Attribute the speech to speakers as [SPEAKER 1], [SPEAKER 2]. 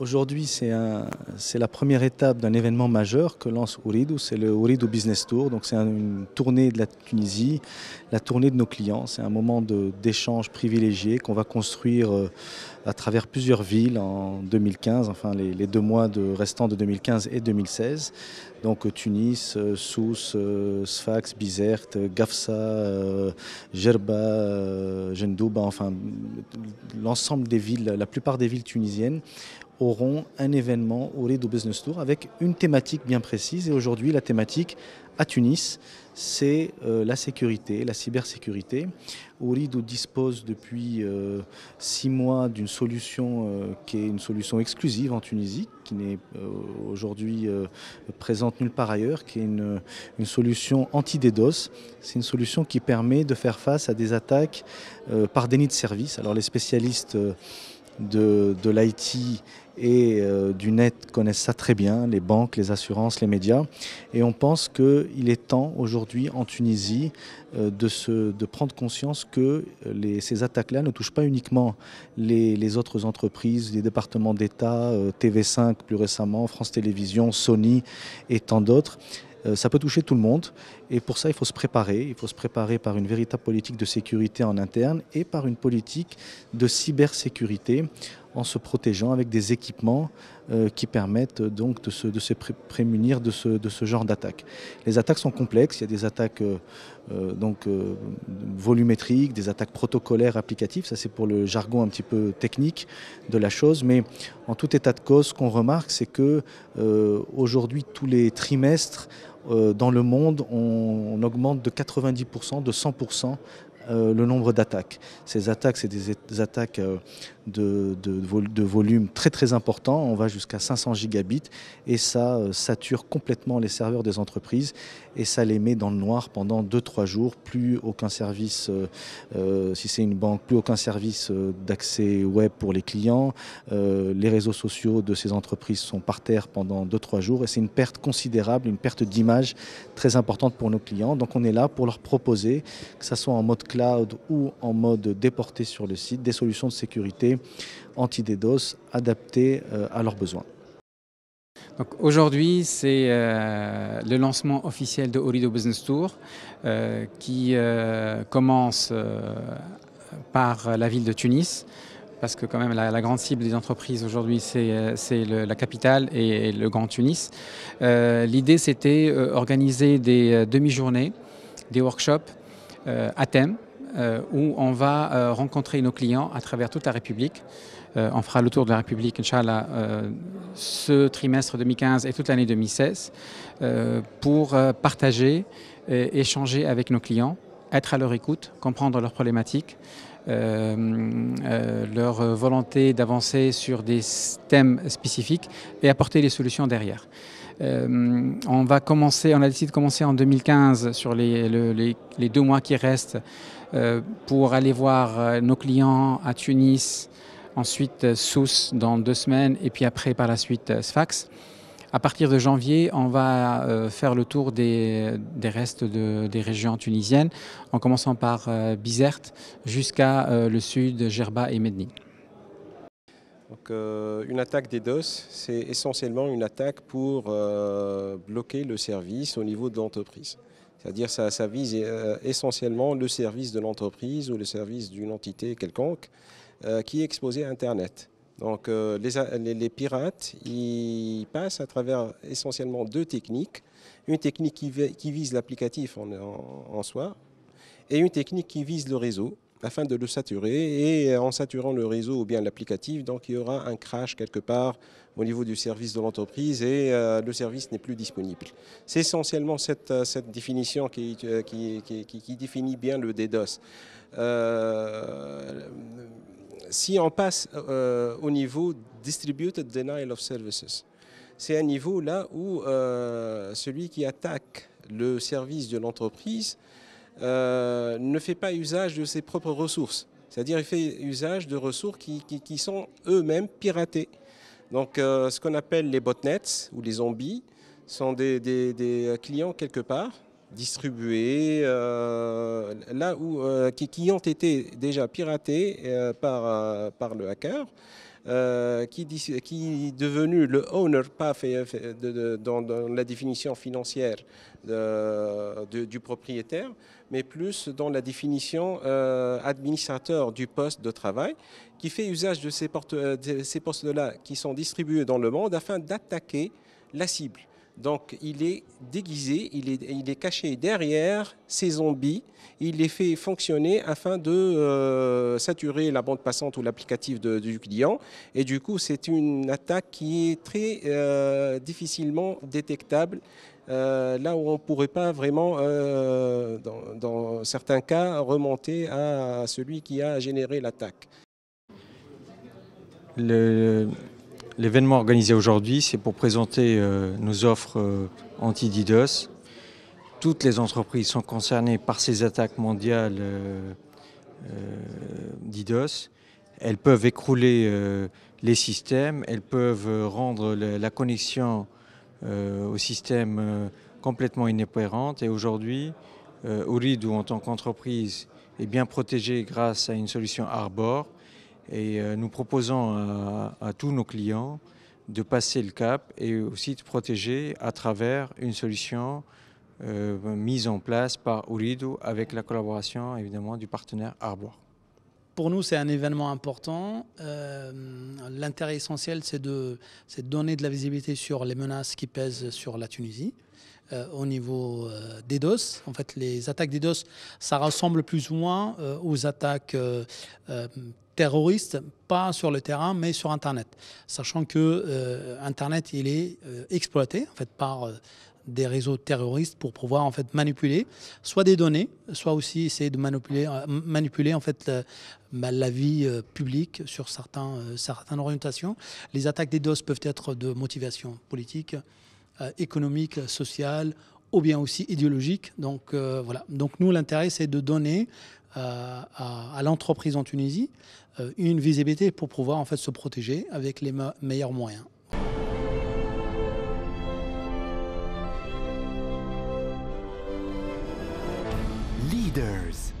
[SPEAKER 1] Aujourd'hui, c'est la première étape d'un événement majeur que lance Ooredoo, c'est le Ooredoo Business Tour. Donc c'est une tournée de la Tunisie, la tournée de nos clients. C'est un moment d'échange privilégié qu'on va construire à travers plusieurs villes en 2015, enfin les 2 mois restants de 2015 et 2016. Donc Tunis, Sousse, Sfax, Bizerte, Gafsa, Jerba, Jendouba, enfin l'ensemble des villes, la plupart des villes tunisiennes auront un événement Ooredoo Business Tour avec une thématique bien précise. Et aujourd'hui, la thématique à Tunis, c'est la sécurité, la cybersécurité. Ooredoo dispose depuis 6 mois d'une solution qui est une solution exclusive en Tunisie, qui n'est aujourd'hui présente nulle part ailleurs, qui est une solution anti-DDoS. C'est une solution qui permet de faire face à des attaques par déni de service. Alors les spécialistes de l'IT et du net connaissent ça très bien, les banques, les assurances, les médias. Et on pense qu'il est temps aujourd'hui en Tunisie de prendre conscience que ces attaques-là ne touchent pas uniquement les autres entreprises, les départements d'État, TV5 plus récemment, France Télévisions, Sony et tant d'autres. Ça peut toucher tout le monde et pour ça il faut se préparer. Il faut se préparer par une véritable politique de sécurité en interne et par une politique de cybersécurité en se protégeant avec des équipements qui permettent donc de se prémunir de ce genre d'attaques. Les attaques sont complexes, il y a des attaques volumétriques, des attaques protocolaires applicatives, ça c'est pour le jargon un petit peu technique de la chose, mais en tout état de cause, ce qu'on remarque c'est que aujourd'hui tous les trimestres dans le monde, on augmente de 90%, de 100% le nombre d'attaques. Ces attaques, c'est des attaques de volume très très important. On va jusqu'à 500 gigabits et ça sature complètement les serveurs des entreprises et ça les met dans le noir pendant 2-3 jours. Plus aucun service, si c'est une banque, plus aucun service d'accès web pour les clients. Les réseaux sociaux de ces entreprises sont par terre pendant 2-3 jours et c'est une perte considérable, une perte d'image très importante pour nos clients. Donc on est là pour leur proposer, que ce soit en mode cloud ou en mode déporté sur le site, des solutions de sécurité anti-DDoS adaptées à leurs besoins.
[SPEAKER 2] Aujourd'hui, c'est le lancement officiel de Ooredoo Business Tour qui commence par la ville de Tunis, parce que quand même la grande cible des entreprises aujourd'hui, c'est la capitale et le Grand Tunis. L'idée, c'était organiser des demi-journées, des workshops à thème, où on va rencontrer nos clients à travers toute la République. On fera le tour de la République, Inch'Allah, ce trimestre 2015 et toute l'année 2016, pour partager, échanger avec nos clients, être à leur écoute, comprendre leurs problématiques, leur volonté d'avancer sur des thèmes spécifiques et apporter des solutions derrière. On a décidé de commencer en 2015 sur les 2 mois qui restent pour aller voir nos clients à Tunis, ensuite Sousse dans 2 semaines et puis après par la suite Sfax. À partir de janvier, on va faire le tour des restes des régions tunisiennes en commençant par Bizerte jusqu'à le sud, Jerba et Medni.
[SPEAKER 3] Donc, une attaque DDoS, c'est essentiellement une attaque pour bloquer le service au niveau de l'entreprise. C'est-à-dire que ça vise essentiellement le service de l'entreprise ou le service d'une entité quelconque qui est exposé à Internet. Donc les pirates, ils passent à travers essentiellement 2 techniques. Une technique qui vise l'applicatif en soi et une technique qui vise le réseau afin de le saturer. Et en saturant le réseau ou bien l'applicatif, donc il y aura un crash quelque part au niveau du service de l'entreprise et le service n'est plus disponible. C'est essentiellement cette définition qui définit bien le DDoS. Si on passe au niveau Distributed Denial of Services, c'est un niveau là où celui qui attaque le service de l'entreprise ne fait pas usage de ses propres ressources. C'est-à-dire qu'il fait usage de ressources qui sont eux-mêmes piratées. Donc ce qu'on appelle les botnets ou les zombies sont des clients quelque part distribués là où, qui ont été déjà piratés par le hacker qui est devenu le owner, pas dans la définition financière du propriétaire, mais plus dans la définition administrateur du poste de travail, qui fait usage de ces postes-là qui sont distribués dans le monde afin d'attaquer la cible. Donc il est déguisé, il est caché derrière ces zombies, il les fait fonctionner afin de saturer la bande passante ou l'applicatif du client. Et du coup, c'est une attaque qui est très difficilement détectable, là où on ne pourrait pas vraiment, dans certains cas, remonter à celui qui a généré l'attaque.
[SPEAKER 4] L'événement organisé aujourd'hui, c'est pour présenter nos offres anti-DDoS. Toutes les entreprises sont concernées par ces attaques mondiales DDoS. Elles peuvent écrouler les systèmes, elles peuvent rendre la connexion au système complètement inopérante. Et aujourd'hui, Ooredoo, en tant qu'entreprise, est bien protégée grâce à une solution Arbor. Et nous proposons à tous nos clients de passer le cap et aussi de protéger à travers une solution mise en place par Ooredoo avec la collaboration évidemment du partenaire Arbor.
[SPEAKER 5] Pour nous, c'est un événement important. L'intérêt essentiel, c'est de donner de la visibilité sur les menaces qui pèsent sur la Tunisie. Au niveau des DDoS. En fait, les attaques DDoS, ça ressemble plus ou moins aux attaques terroristes, pas sur le terrain, mais sur Internet. Sachant que Internet, il est exploité en fait, par des réseaux terroristes pour pouvoir en fait, manipuler soit des données, soit aussi essayer de manipuler en fait, la vie publique sur certaines orientations. Les attaques DDoS peuvent être de motivation politique, économique, sociale ou bien aussi idéologique. Donc voilà. Donc nous, l'intérêt, c'est de donner à l'entreprise en Tunisie une visibilité pour pouvoir en fait se protéger avec les meilleurs moyens.
[SPEAKER 6] Leaders.